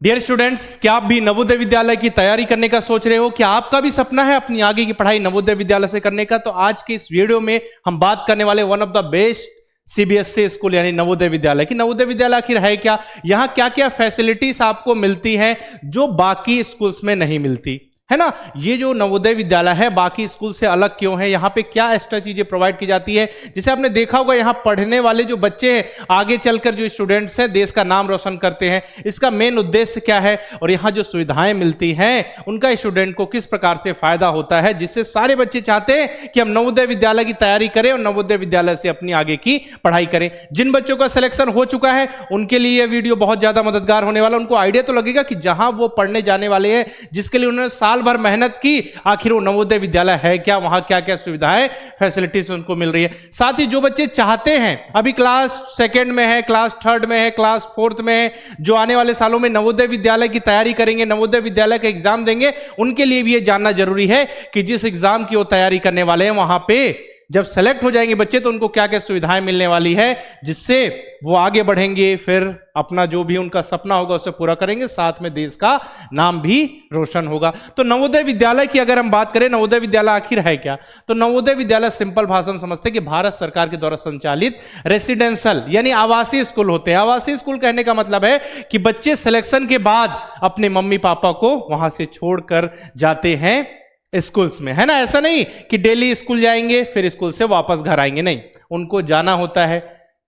Dear students, क्या आप भी नवोदय विद्यालय की तैयारी करने का सोच रहे हो? क्या आपका भी सपना है अपनी आगे की पढ़ाई नवोदय विद्यालय से करने का? तो आज के इस वीडियो में हम बात करने वाले one of the best CBSE school यानी नवोदय विद्यालय की। नवोदय विद्यालय आखिर है क्या, यहां क्या क्या फैसिलिटीज आपको मिलती हैं जो बाकी स्कूल्स में नहीं मिलती है ना। ये जो नवोदय विद्यालय है बाकी स्कूल से अलग क्यों है, यहाँ पे क्या एक्स्ट्रा चीजें प्रोवाइड की जाती है। जैसे आपने देखा होगा यहाँ पढ़ने वाले जो बच्चे हैं, आगे चलकर जो स्टूडेंट्स हैं देश का नाम रोशन करते हैं, इसका मेन उद्देश्य क्या है और यहाँ जो सुविधाएं मिलती हैं उनका स्टूडेंट को किस प्रकार से फायदा होता है, जिससे सारे बच्चे चाहते हैं कि हम नवोदय विद्यालय की तैयारी करें और नवोदय विद्यालय से अपनी आगे की पढ़ाई करें। जिन बच्चों का सिलेक्शन हो चुका है उनके लिए यह वीडियो बहुत ज्यादा मददगार होने वाला। उनको आइडिया तो लगेगा कि जहां वो पढ़ने जाने वाले हैं, जिसके लिए उन्होंने साल भर मेहनत की, आखिर वो नवोदय विद्यालय है क्या, वहां क्या क्या सुविधाएं फैसिलिटीज उनको मिल रही है। साथ ही जो बच्चे चाहते हैं अभी क्लास सेकंड में है, क्लास थर्ड में है, क्लास फोर्थ में है, जो आने वाले सालों में नवोदय विद्यालय की तैयारी करेंगे, नवोदय विद्यालय का एग्जाम देंगे, उनके लिए भी यह जानना जरूरी है कि जिस एग्जाम की वो तैयारी करने वाले हैं वहां पे जब सेलेक्ट हो जाएंगे बच्चे तो उनको क्या क्या सुविधाएं मिलने वाली है, जिससे वो आगे बढ़ेंगे, फिर अपना जो भी उनका सपना होगा उसे पूरा करेंगे, साथ में देश का नाम भी रोशन होगा। तो नवोदय विद्यालय की अगर हम बात करें, नवोदय विद्यालय आखिर है क्या, तो नवोदय विद्यालय सिंपल भाषा में समझते हैं कि भारत सरकार के द्वारा संचालित रेसिडेंशियल यानी आवासीय स्कूल होते हैं। आवासीय स्कूल कहने का मतलब है कि बच्चे सिलेक्शन के बाद अपने मम्मी पापा को वहां से छोड़कर जाते हैं स्कूल्स में, है ना। ऐसा नहीं कि डेली स्कूल जाएंगे फिर स्कूल से वापस घर आएंगे, नहीं, उनको जाना होता है,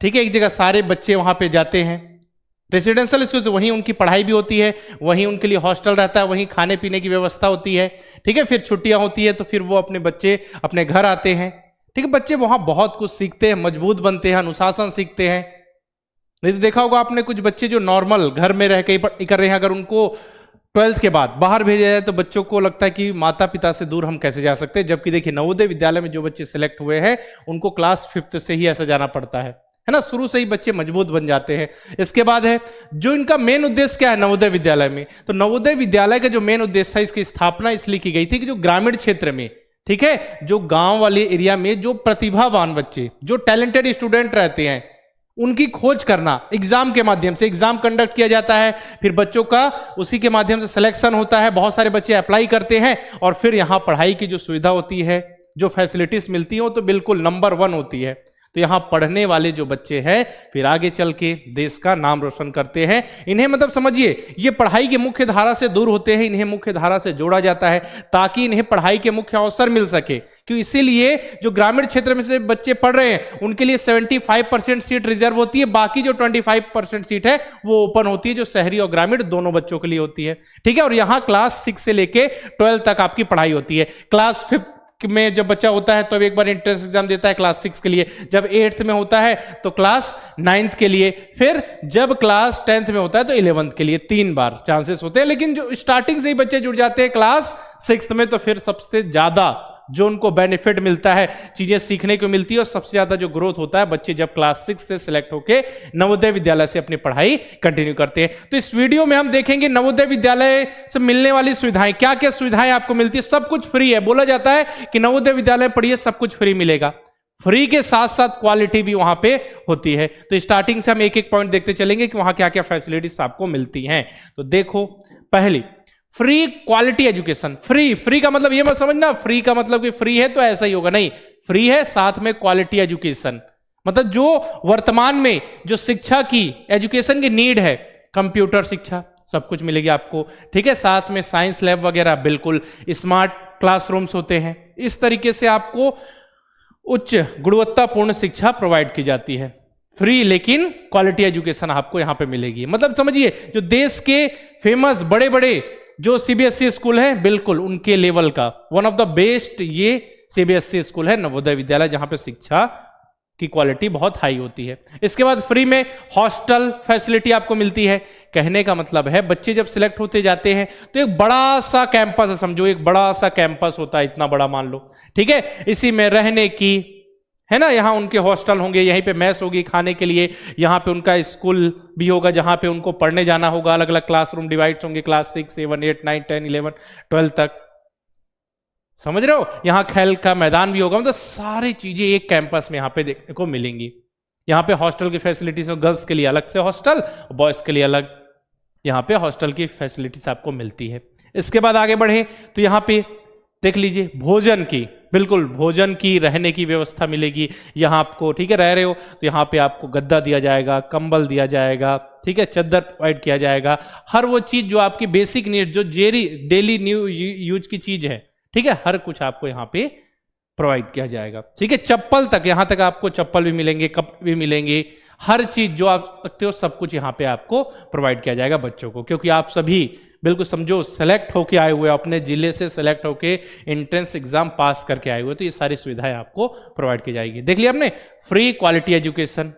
ठीक है। एक जगह सारे बच्चे वहां पे जाते हैं रेसिडेंशियल स्कूल, तो वहीं उनकी पढ़ाई भी होती है, वहीं उनके लिए हॉस्टल रहता है, वहीं खाने पीने की व्यवस्था होती है, ठीक है। फिर छुट्टियां होती है तो फिर वो अपने बच्चे अपने घर आते हैं, ठीक है। बच्चे वहां बहुत कुछ सीखते हैं, मजबूत बनते हैं, अनुशासन सीखते हैं। नहीं तो देखा होगा आपने कुछ बच्चे जो नॉर्मल घर में रह के कर रहे हैं, अगर उनको 12th के बाद बाहर भेजा जाए तो बच्चों को लगता है कि माता पिता से दूर हम कैसे जा सकते हैं, जबकि देखिए नवोदय विद्यालय में जो बच्चे सिलेक्ट हुए हैं उनको क्लास 5th से ही ऐसा जाना पड़ता है ना। शुरू से ही बच्चे मजबूत बन जाते हैं। इसके बाद है जो इनका मेन उद्देश्य क्या है नवोदय विद्यालय में, तो नवोदय विद्यालय का जो मेन उद्देश्य था, इसकी स्थापना इसलिए की गई थी कि जो ग्रामीण क्षेत्र में, ठीक है, जो गांव वाले एरिया में जो प्रतिभावान बच्चे, जो टैलेंटेड स्टूडेंट रहते हैं, उनकी खोज करना, एग्जाम के माध्यम से एग्जाम कंडक्ट किया जाता है, फिर बच्चों का उसी के माध्यम से सिलेक्शन होता है, बहुत सारे बच्चे अप्लाई करते हैं और फिर यहां पढ़ाई की जो सुविधा होती है, जो फैसिलिटीज मिलती है वो तो बिल्कुल नंबर 1 होती है। तो यहां पढ़ने वाले जो बच्चे हैं फिर आगे चल के देश का नाम रोशन करते हैं। इन्हें मतलब समझिए ये पढ़ाई की मुख्य धारा से दूर होते हैं, इन्हें मुख्य धारा से जोड़ा जाता है ताकि इन्हें पढ़ाई के मुख्य अवसर मिल सके। क्यों, इसीलिए जो ग्रामीण क्षेत्र में से बच्चे पढ़ रहे हैं उनके लिए 75% सीट रिजर्व होती है, बाकी जो 25% सीट है वो ओपन होती है, जो शहरी और ग्रामीण दोनों बच्चों के लिए होती है, ठीक है। और यहां क्लास 6 से लेके 12 तक आपकी पढ़ाई होती है। क्लास 5 में जब बच्चा होता है तो एक बार एंट्रेंस एग्जाम देता है क्लास 6 के लिए, जब 8th में होता है तो क्लास 9th के लिए, फिर जब क्लास 10th में होता है तो 11th के लिए 3 बार चांसेस होते हैं। लेकिन जो स्टार्टिंग से ही बच्चे जुड़ जाते हैं क्लास 6 में तो फिर सबसे ज्यादा जो उनको बेनिफिट मिलता है, चीजें सीखने को मिलती है और सबसे ज्यादा जो ग्रोथ होता है, बच्चे जब क्लास 6 से सिलेक्ट होके नवोदय विद्यालय से अपनी पढ़ाई कंटिन्यू करते हैं। तो इस वीडियो में हम देखेंगे नवोदय विद्यालय से मिलने वाली सुविधाएं, क्या क्या सुविधाएं आपको मिलती है। सब कुछ फ्री है, बोला जाता है कि नवोदय विद्यालय पढ़िए सब कुछ फ्री मिलेगा, फ्री के साथ साथ क्वालिटी भी वहां पे होती है। तो स्टार्टिंग से हम एक एक पॉइंट देखते चलेंगे कि वहां क्या क्या फैसिलिटीज आपको मिलती हैं। तो देखो, पहली फ्री क्वालिटी एजुकेशन। फ्री का मतलब ये मत समझना फ्री का मतलब कि फ्री है तो ऐसा ही होगा, नहीं, फ्री है साथ में क्वालिटी एजुकेशन, मतलब जो वर्तमान में जो शिक्षा की एजुकेशन की नीड है, कंप्यूटर शिक्षा सब कुछ मिलेगी आपको, ठीक है। साथ में साइंस लैब वगैरह, बिल्कुल स्मार्ट क्लासरूम्स होते हैं। इस तरीके से आपको उच्च गुणवत्तापूर्ण शिक्षा प्रोवाइड की जाती है, फ्री लेकिन क्वालिटी एजुकेशन आपको यहां पे मिलेगी। मतलब समझिए जो देश के फेमस बड़े बड़े जो सीबीएसई स्कूल है, बिल्कुल उनके लेवल का वन ऑफ द बेस्ट ये सीबीएसई स्कूल है नवोदय विद्यालय, जहां पे शिक्षा की क्वालिटी बहुत हाई होती है। इसके बाद फ्री में हॉस्टल फैसिलिटी आपको मिलती है। कहने का मतलब है बच्चे जब सिलेक्ट होते जाते हैं तो एक बड़ा सा कैंपस है, समझो एक बड़ा सा कैंपस होता है, इतना बड़ा मान लो, ठीक है। इसी में रहने की, है ना, यहाँ उनके हॉस्टल होंगे, यहीं पे मैस होगी खाने के लिए, यहाँ पे उनका स्कूल भी होगा जहाँ पे उनको पढ़ने जाना होगा, अलग अलग क्लासरूम डिवाइड होंगे, क्लास 6, 7, 8, 9, 10, 11, 12 तक, समझ रहे हो। यहाँ खेल का मैदान भी होगा, मतलब सारी चीजें एक कैंपस में यहाँ पे देखने को मिलेंगी। यहाँ पे हॉस्टल की फैसिलिटीज, गर्ल्स के लिए अलग से हॉस्टल, बॉयज के लिए अलग, यहाँ पे हॉस्टल की फैसिलिटीज आपको मिलती है। इसके बाद आगे बढ़े तो यहाँ पे देख लीजिए भोजन की, बिल्कुल भोजन की, रहने की व्यवस्था मिलेगी यहाँ आपको, ठीक है। रह रहे हो तो यहाँ पे आपको गद्दा दिया जाएगा, कंबल दिया जाएगा, ठीक है, चद्दर प्रोवाइड किया जाएगा, हर वो चीज जो आपकी बेसिक नीड, जो डेली न्यू यूज की चीज है, ठीक है, हर कुछ आपको यहाँ पे प्रोवाइड किया जाएगा, ठीक है। चप्पल तक, यहाँ तक आपको चप्पल भी मिलेंगे, कप भी मिलेंगे, हर चीज जो आप सकते हो सब कुछ यहाँ पे आपको प्रोवाइड किया जाएगा बच्चों को, क्योंकि आप सभी बिल्कुल समझो सेलेक्ट होके आए हुए, अपने जिले से सेलेक्ट होके एंट्रेंस एग्जाम पास करके आए हुए, तो ये सारी सुविधाएं आपको प्रोवाइड की जाएगी। देख लिया आपने, फ्री क्वालिटी एजुकेशन,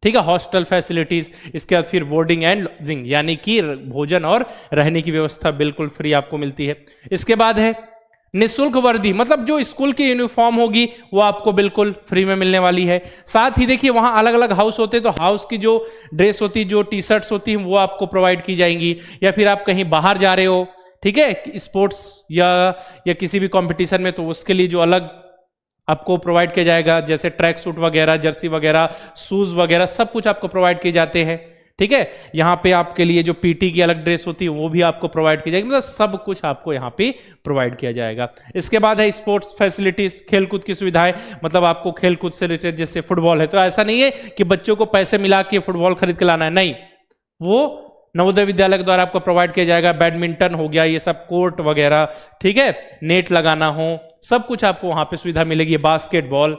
ठीक है, हॉस्टल फैसिलिटीज, इसके बाद फिर बोर्डिंग एंड लॉजिंग, यानी कि भोजन और रहने की व्यवस्था बिल्कुल फ्री आपको मिलती है। इसके बाद है निःशुल्क वर्दी, मतलब जो स्कूल की यूनिफॉर्म होगी वो आपको बिल्कुल फ्री में मिलने वाली है। साथ ही देखिए वहां अलग अलग हाउस होते हैं, तो हाउस की जो ड्रेस होती है, जो टी शर्ट्स होती हैं, वो आपको प्रोवाइड की जाएंगी। या फिर आप कहीं बाहर जा रहे हो, ठीक है, स्पोर्ट्स या किसी भी कंपटीशन में, तो उसके लिए जो अलग आपको प्रोवाइड किया जाएगा, जैसे ट्रैक सूट वगैरह, जर्सी वगैरह, शूज वगैरह, सब कुछ आपको प्रोवाइड किए जाते हैं, ठीक है। यहाँ पे आपके लिए जो पीटी की अलग ड्रेस होती है वो भी आपको प्रोवाइड की जाएगी, मतलब सब कुछ आपको यहाँ पे प्रोवाइड किया जाएगा। इसके बाद है स्पोर्ट्स फैसिलिटीज, खेलकूद की सुविधाएं, मतलब आपको खेलकूद से रिलेटेड, जैसे फुटबॉल है तो ऐसा नहीं है कि बच्चों को पैसे मिला के फुटबॉल खरीद के लाना है, नहीं, वो नवोदय विद्यालय के द्वारा आपको प्रोवाइड किया जाएगा। बैडमिंटन हो गया, ये सब कोर्ट वगैरह, ठीक है, नेट लगाना हो, सब कुछ आपको वहां पे सुविधा मिलेगी। बास्केटबॉल,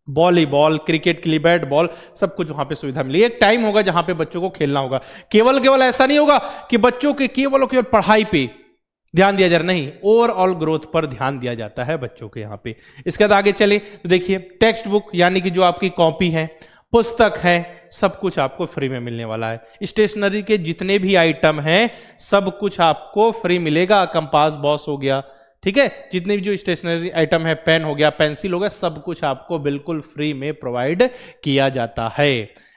वॉलीबॉल, क्रिकेट के लिए बैट बॉल, सब कुछ वहां पे सुविधा मिलेगी। एक टाइम होगा जहां पे बच्चों को खेलना होगा, केवल ऐसा नहीं होगा कि बच्चों के केवल पढ़ाई पे ध्यान दिया जा रहा, नहीं, ओवरऑल ग्रोथ पर ध्यान दिया जाता है बच्चों के यहाँ पे। इसके बाद आगे चले तो देखिए टेक्स्ट बुक, यानी कि जो आपकी कॉपी है, पुस्तक है, सब कुछ आपको फ्री में मिलने वाला है। स्टेशनरी के जितने भी आइटम हैं सब कुछ आपको फ्री मिलेगा। कंपास बॉक्स हो गया, ठीक है, जितने भी जो स्टेशनरी आइटम है, पेन हो गया, पेंसिल हो गया, सब कुछ आपको बिल्कुल फ्री में प्रोवाइड किया जाता है।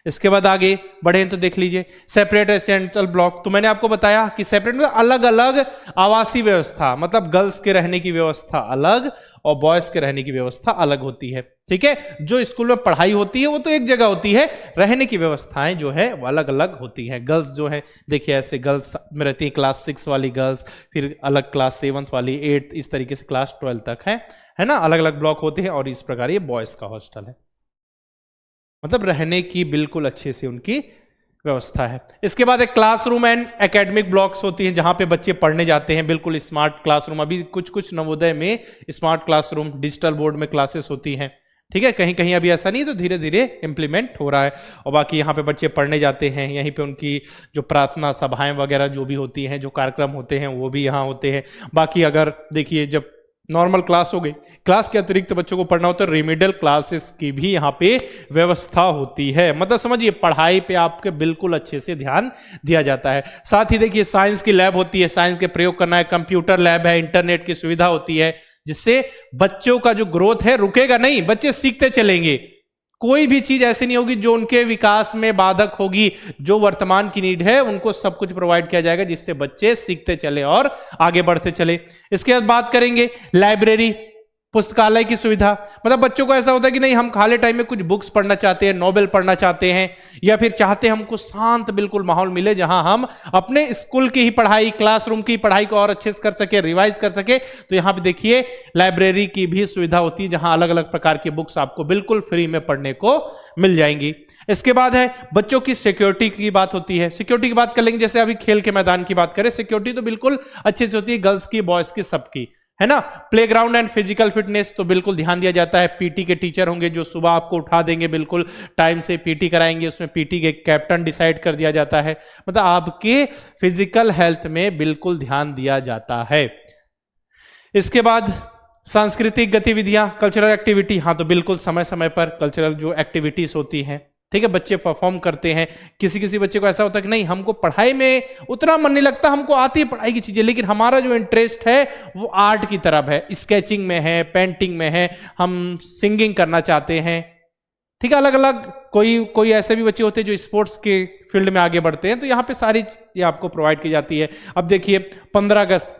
इसके बाद आगे बढ़े तो देख लीजिए सेपरेट रेसिडेंशियल ब्लॉक, तो मैंने आपको बताया कि सेपरेट मतलब अलग अलग आवासीय व्यवस्था, मतलब गर्ल्स के रहने की व्यवस्था अलग और बॉयज के रहने की व्यवस्था अलग होती है, ठीक है। जो स्कूल में पढ़ाई होती है वो तो एक जगह होती है, रहने की व्यवस्थाएं जो है वो अलग अलग होती है। गर्ल्स जो है देखिए ऐसे गर्ल्स में रहती है, क्लास 6 वाली गर्ल्स, फिर अलग क्लास 7 वाली, 8, इस तरीके से क्लास 12 तक है ना, अलग अलग ब्लॉक होते हैं। और इस प्रकार ये बॉयज का हॉस्टल है, मतलब रहने की बिल्कुल अच्छे से उनकी व्यवस्था है। इसके बाद एक क्लासरूम एंड एकेडमिक ब्लॉक्स होती हैं जहां पे बच्चे पढ़ने जाते हैं, बिल्कुल स्मार्ट क्लासरूम। अभी कुछ नवोदय में स्मार्ट क्लासरूम, डिजिटल बोर्ड में क्लासेस होती हैं, ठीक है, कहीं कहीं अभी ऐसा नहीं, तो धीरे धीरे इंप्लीमेंट हो रहा है। और बाकी यहाँ पे बच्चे पढ़ने जाते हैं, यहीं पे उनकी जो प्रार्थना सभाएं वगैरह जो भी होती हैं, जो कार्यक्रम होते हैं वो भी यहाँ होते हैं। बाकी अगर देखिए जब नॉर्मल क्लास हो गई, क्लास के अतिरिक्त बच्चों को पढ़ना होता है, रेमेडियल क्लासेस की भी यहाँ पे व्यवस्था होती है। मतलब समझिए पढ़ाई पे आपके बिल्कुल अच्छे से ध्यान दिया जाता है। साथ ही देखिए साइंस की लैब होती है, साइंस के प्रयोग करना है, कंप्यूटर लैब है, इंटरनेट की सुविधा होती है, जिससे बच्चों का जो ग्रोथ है रुकेगा नहीं, बच्चे सीखते चलेंगे। कोई भी चीज ऐसी नहीं होगी जो उनके विकास में बाधक होगी। जो वर्तमान की नीड है उनको सब कुछ प्रोवाइड किया जाएगा, जिससे बच्चे सीखते चले और आगे बढ़ते चले। इसके बाद बात करेंगे लाइब्रेरी, पुस्तकालय की सुविधा। मतलब बच्चों को ऐसा होता है कि नहीं, हम खाली टाइम में कुछ बुक्स पढ़ना चाहते हैं, नॉवेल पढ़ना चाहते हैं, या फिर चाहते हैं हमको शांत बिल्कुल माहौल मिले जहां हम अपने स्कूल की ही पढ़ाई, क्लासरूम की पढ़ाई को और अच्छे से कर सके, रिवाइज कर सके। तो यहां पे देखिए लाइब्रेरी की भी सुविधा होती है, जहां अलग अलग प्रकार की बुक्स आपको बिल्कुल फ्री में पढ़ने को मिल जाएंगी। इसके बाद है बच्चों की सिक्योरिटी की बात होती है। सिक्योरिटी की बात कर लेंगे, जैसे अभी खेल के मैदान की बात करें, सिक्योरिटी तो बिल्कुल अच्छे से होती है, गर्ल्स की, बॉयज की, सबकी, है ना। प्लेग्राउंड एंड फिजिकल फिटनेस तो बिल्कुल ध्यान दिया जाता है। पीटी के टीचर होंगे जो सुबह आपको उठा देंगे, बिल्कुल टाइम से पीटी कराएंगे, उसमें पीटी के कैप्टन डिसाइड कर दिया जाता है। मतलब आपके फिजिकल हेल्थ में बिल्कुल ध्यान दिया जाता है। इसके बाद सांस्कृतिक गतिविधियां, कल्चरल एक्टिविटी, हाँ तो बिल्कुल समय समय पर कल्चरल जो एक्टिविटीज होती हैं, ठीक है, बच्चे परफॉर्म करते हैं। किसी बच्चे को ऐसा होता है कि नहीं, हमको पढ़ाई में उतना मन नहीं लगता, हमको आती है पढ़ाई की चीजें, लेकिन हमारा जो इंटरेस्ट है वो आर्ट की तरफ है, स्केचिंग में है, पेंटिंग में है, हम सिंगिंग करना चाहते हैं, ठीक है। अलग अलग कोई ऐसे भी बच्चे होते हैं जो स्पोर्ट्स के फील्ड में आगे बढ़ते हैं, तो यहाँ पे सारी ये आपको प्रोवाइड की जाती है। अब देखिए 15 अगस्त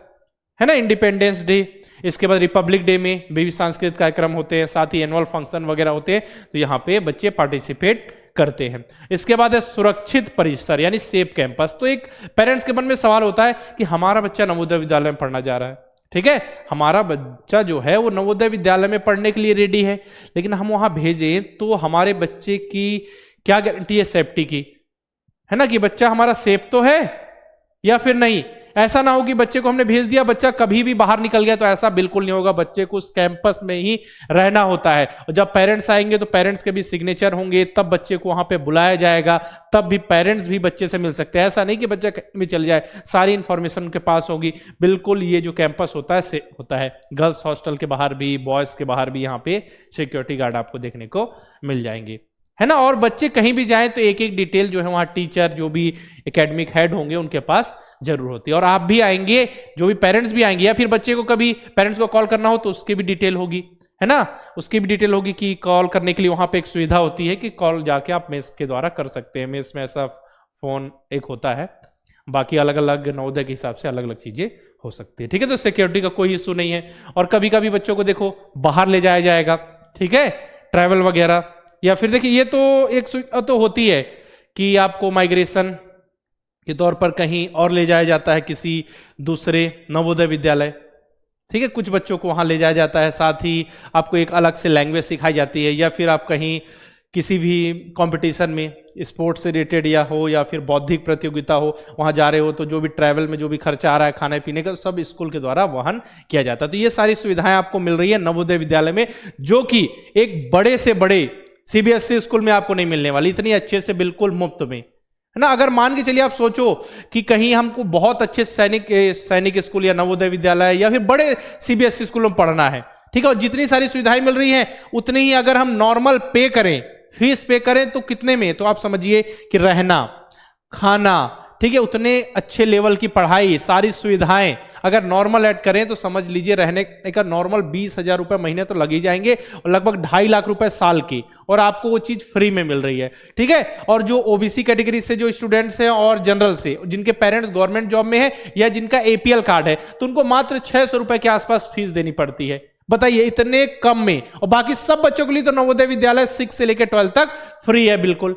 है ना, इंडिपेंडेंस डे, इसके बाद रिपब्लिक डे में भी सांस्कृतिक कार्यक्रम होते हैं, साथ ही एनुअल फंक्शन वगैरह होते हैं, तो यहाँ पे बच्चे पार्टिसिपेट करते हैं। इसके बाद है सुरक्षित परिसर यानी सेफ कैंपस। तो एक पेरेंट्स के मन में सवाल होता है कि हमारा बच्चा नवोदय विद्यालय में पढ़ना जा रहा है, ठीक है, हमारा बच्चा जो है वो नवोदय विद्यालय में पढ़ने के लिए रेडी है, लेकिन हम वहां भेजें तो हमारे बच्चे की क्या गारंटी है सेफ्टी की, है ना, कि बच्चा हमारा सेफ तो है या फिर नहीं। ऐसा ना हो कि बच्चे को हमने भेज दिया, बच्चा कभी भी बाहर निकल गया, तो ऐसा बिल्कुल नहीं होगा। बच्चे को उस कैंपस में ही रहना होता है, और जब पेरेंट्स आएंगे तो पेरेंट्स के भी सिग्नेचर होंगे, तब बच्चे को वहां पे बुलाया जाएगा, तब भी पेरेंट्स भी बच्चे से मिल सकते हैं। ऐसा नहीं कि बच्चा कहीं भी चल जाए, सारी इंफॉर्मेशन उनके पास होगी। बिल्कुल ये जो कैंपस होता है से होता है, गर्ल्स हॉस्टल के बाहर भी, बॉयज के बाहर भी यहाँ पे सिक्योरिटी गार्ड आपको देखने को मिल जाएंगे, है ना। और बच्चे कहीं भी जाएं तो एक एक डिटेल जो है वहां टीचर, जो भी एकेडमिक हेड होंगे उनके पास जरूर होती है। और आप भी आएंगे, जो भी पेरेंट्स भी आएंगे, या फिर बच्चे को कभी पेरेंट्स को कॉल करना हो तो उसकी भी डिटेल होगी, है ना, उसकी भी डिटेल होगी कि कॉल करने के लिए वहां पे एक सुविधा होती है कि कॉल जाके आप मेस के द्वारा कर सकते हैं। मेस में ऐसा फोन एक होता है, बाकी अलग अलग नवोदय के हिसाब से अलग अलग चीजें हो सकती है, ठीक है। तो सिक्योरिटी का कोई इशू नहीं है। और कभी कभी बच्चों को देखो बाहर ले जाया जाएगा, ठीक है, ट्रैवल वगैरह, या फिर देखिए ये तो एक सुविधा तो होती है कि आपको माइग्रेशन के तौर पर कहीं और ले जाया जाता है, किसी दूसरे नवोदय विद्यालय, ठीक है, कुछ बच्चों को वहां ले जाया जाता है, साथ ही आपको एक अलग से लैंग्वेज सिखाई जाती है, या फिर आप कहीं किसी भी कंपटीशन में स्पोर्ट्स से रिलेटेड या हो, या फिर बौद्धिक प्रतियोगिता हो, वहां जा रहे हो, तो जो भी ट्रैवल में जो भी खर्चा आ रहा है खाने पीने का, सब स्कूल के द्वारा वहन किया जाता है। तो ये सारी सुविधाएं आपको मिल रही है नवोदय विद्यालय में, जो कि एक बड़े से बड़े सीबीएसई स्कूल में आपको नहीं मिलने वाली, इतनी अच्छे से बिल्कुल मुफ्त में, है ना। अगर मान के चलिए आप सोचो कि कहीं हमको बहुत अच्छे सैनिक स्कूल या नवोदय विद्यालय या फिर बड़े सीबीएसई स्कूलों में पढ़ना है, ठीक है, और जितनी सारी सुविधाएं मिल रही हैं उतनी ही अगर हम नॉर्मल पे करें, फीस पे करें, तो कितने में, तो आप समझिए कि रहना, खाना, ठीक है, उतने अच्छे लेवल की पढ़ाई, सारी सुविधाएं अगर नॉर्मल ऐड करें तो समझ लीजिए रहने का नॉर्मल 20,000 रुपए महीने तो लग ही जाएंगे, और लगभग 2.5 लाख रुपए साल की, और आपको वो चीज फ्री में मिल रही है, ठीक है। और जो ओबीसी कैटेगरी से जो स्टूडेंट्स हैं और जनरल से जिनके पेरेंट्स गवर्नमेंट जॉब में है या जिनका एपीएल कार्ड है, तो उनको मात्र 600 रुपए के आसपास फीस देनी पड़ती है। बताइए, इतने कम में। और बाकी सब बच्चों के लिए तो नवोदय विद्यालय 6 से लेकर 12 तक फ्री है बिल्कुल।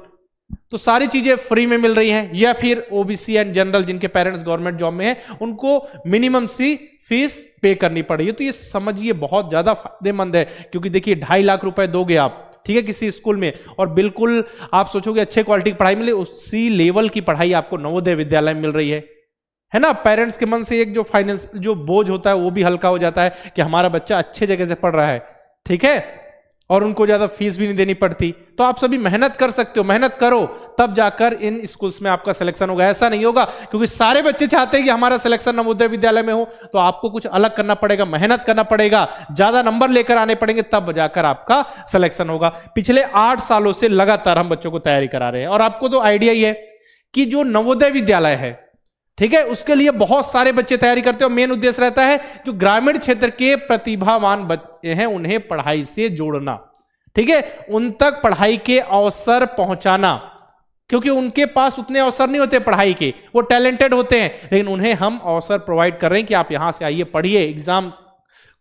तो सारी चीजें फ्री में मिल रही हैं। या फिर ओबीसी एंड जनरल जिनके पेरेंट्स गवर्नमेंट जॉब में हैं, उनको मिनिमम सी फीस पे करनी पड़ रही है। तो ये समझिए बहुत ज्यादा फायदेमंद है, क्योंकि देखिए 2.5 लाख रुपए दोगे आप, ठीक है, किसी स्कूल में, और बिल्कुल आप सोचोगे अच्छे क्वालिटी की पढ़ाई मिले, उसी लेवल की पढ़ाई आपको नवोदय विद्यालय में मिल रही है ना। पेरेंट्स के मन से एक जो फाइनेंस जो बोझ होता है वो भी हल्का हो जाता है कि हमारा बच्चा अच्छे जगह से पढ़ रहा है, ठीक है, और उनको ज्यादा फीस भी नहीं देनी पड़ती। तो आप सभी मेहनत कर सकते हो, मेहनत करो, तब जाकर इन स्कूल्स में आपका सिलेक्शन होगा। ऐसा नहीं होगा क्योंकि सारे बच्चे चाहते हैं कि हमारा सिलेक्शन नवोदय विद्यालय में हो, तो आपको कुछ अलग करना पड़ेगा, मेहनत करना पड़ेगा, ज्यादा नंबर लेकर आने पड़ेंगे, तब जाकर आपका सिलेक्शन होगा। पिछले 8 सालों से लगातार हम बच्चों को तैयारी करा रहे हैं, और आपको तो आइडिया ही है कि जो नवोदय विद्यालय है, ठीक है, उसके लिए बहुत सारे बच्चे तैयारी करते हैं, और मेन उद्देश्य रहता है जो ग्रामीण क्षेत्र के प्रतिभावान बच्चे हैं उन्हें पढ़ाई से जोड़ना, ठीक है, उन तक पढ़ाई के अवसर पहुंचाना, क्योंकि उनके पास उतने अवसर नहीं होते पढ़ाई के, वो टैलेंटेड होते हैं, लेकिन उन्हें हम अवसर प्रोवाइड कर रहे हैं कि आप यहां से आइए, पढ़िए, एग्जाम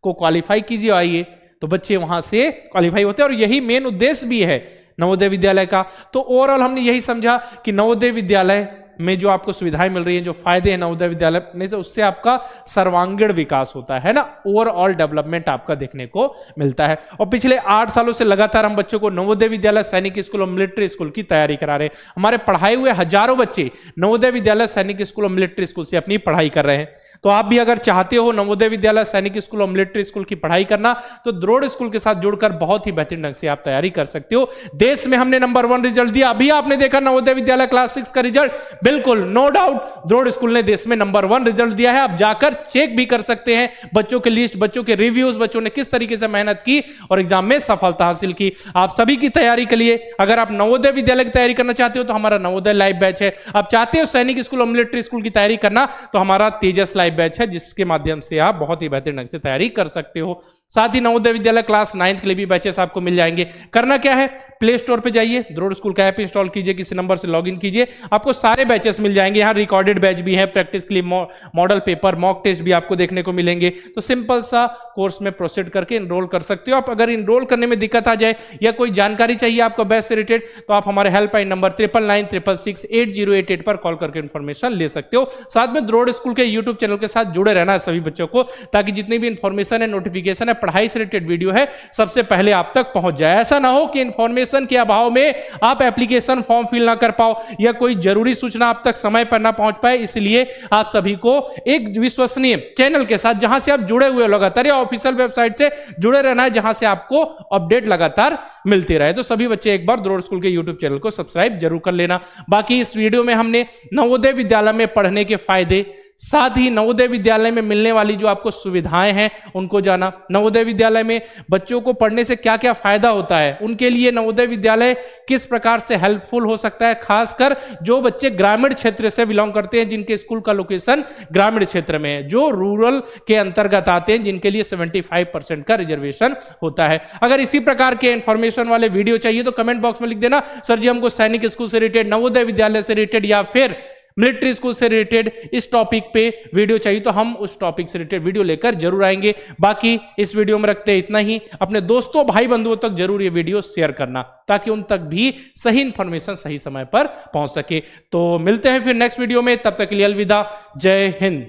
को क्वालिफाई कीजिए, आइए, तो बच्चे वहां से क्वालिफाई होते हैं। और यही मेन उद्देश्य भी है नवोदय विद्यालय का। तो ओवरऑल हमने यही समझा कि नवोदय विद्यालय में जो आपको सुविधाएं मिल रही हैं, जो फायदे हैं नवोदय विद्यालय में से, उससे आपका सर्वांगीण विकास होता है ना, ओवरऑल डेवलपमेंट आपका देखने को मिलता है। और पिछले 8 सालों से लगातार हम बच्चों को नवोदय विद्यालय, सैनिक स्कूल और मिलिट्री स्कूल की तैयारी करा रहे हैं। हमारे पढ़ाए हुए हजारों बच्चे नवोदय विद्यालय, सैनिक स्कूल और मिलिट्री स्कूल से अपनी पढ़ाई कर रहे हैं। तो आप भी अगर चाहते हो नवोदय विद्यालय, सैनिक स्कूल और मिलिट्री स्कूल की पढ़ाई करना, तो द्रोड़ स्कूल के साथ जुड़कर बहुत ही बेहतरीन ढंग से आप तैयारी कर सकते हो। देश में हमने नंबर 1 रिजल्ट दिया, अभी आपने देखा नवोदय विद्यालय क्लास 6 का रिजल्ट, बिल्कुल नो डाउट द्रोड़ स्कूल ने देश में नंबर 1 रिजल्ट दिया है। आप जाकर चेक भी कर सकते हैं बच्चों के लिस्ट, बच्चों के रिव्यूज, बच्चों ने किस तरीके से मेहनत की और एग्जाम में सफलता हासिल की। आप सभी की तैयारी के लिए, अगर आप नवोदय विद्यालय की तैयारी करना चाहते हो तो हमारा नवोदय लाइव बैच है। आप चाहते हो सैनिक स्कूल और मिलिट्री स्कूल की तैयारी करना, तो हमारा तेजस लाइव बैच है, जिसके माध्यम से आप बहुत ही बेहतरीन ढंग से तैयारी कर सकते हो। साथ ही नवोदय विद्यालय क्लास 9th के लिए भी बैचेस आपको मिल जाएंगे। करना क्या है, प्ले स्टोर पे जाइए, द्रोड़ स्कूल का ऐप इंस्टॉल कीजिए, किसी नंबर से लॉगिन कीजिए, आपको सारे बैचेस मिल जाएंगे। यहाँ रिकॉर्डेड बैच भी है, प्रैक्टिस के लिए मॉडल पेपर, मॉक टेस्ट भी आपको देखने को मिलेंगे। तो सिंपल सा कोर्स में प्रोसीड करके एनरोल कर सकते हो आप। अगर एनरोल करने में दिक्कत आ जाए या कोई जानकारी चाहिए आपको बैच से रिलेटेड, तो आप हमारे हेल्पलाइन नंबर 9996668088 पर कॉल करके इंफॉर्मेशन ले सकते हो। साथ में द्रोड़ स्कूल के यूट्यूब चैनल के साथ जुड़े रहना है सभी बच्चों को, ताकि जितनी भी इंफॉर्मेशन है, नोटिफिकेशन है, पढ़ाई से रिलेटेड वीडियो है, सबसे पहले आप तक पहुंच जाए। ऐसा ना हो कि इंफॉर्मेशन के अभाव में आप एप्लीकेशन फॉर्म फिल ना कर पाओ या कोई जरूरी सूचना आप तक समय पर ना पहुंच पाए। इसलिए आप सभी को एक विश्वसनीय चैनल के साथ, जहां से आप जुड़े हुए लगातार, या ऑफिशियल वेबसाइट से जुड़े रहना है, जहां से आपको अपडेट लगातार मिलती रहे। तो सभी बच्चे एक बार द्रोड़ स्कूल के यूट्यूब चैनल को सब्सक्राइब जरूर कर लेना। बाकी इस वीडियो में हमने नवोदय विद्यालय में पढ़ने के फायदे, साथ ही नवोदय विद्यालय में मिलने वाली जो आपको सुविधाएं हैं उनको जाना, नवोदय विद्यालय में बच्चों को पढ़ने से क्या क्या फायदा होता है, उनके लिए नवोदय विद्यालय किस प्रकार से हेल्पफुल हो सकता है, खासकर जो बच्चे ग्रामीण क्षेत्र से बिलोंग करते हैं, जिनके स्कूल का लोकेशन ग्रामीण क्षेत्र में है, जो रूरल के अंतर्गत आते हैं, जिनके लिए 75% का रिजर्वेशन होता है। अगर इसी प्रकार के इंफॉर्मेशन वाले वीडियो चाहिए तो कमेंट बॉक्स में लिख देना, सर जी हमको सैनिक स्कूल से रिलेटेड, नवोदय विद्यालय से रिलेटेड या फिर मिलिट्री स्कूल से रिलेटेड इस टॉपिक पे वीडियो चाहिए, तो हम उस टॉपिक से रिलेटेड वीडियो लेकर जरूर आएंगे। बाकी इस वीडियो में रखते इतना ही। अपने दोस्तों भाई बंधुओं तक जरूर ये वीडियो शेयर करना, ताकि उन तक भी सही इंफॉर्मेशन सही समय पर पहुंच सके। तो मिलते हैं फिर नेक्स्ट वीडियो में, तब तक के लिए अलविदा, जय हिंद।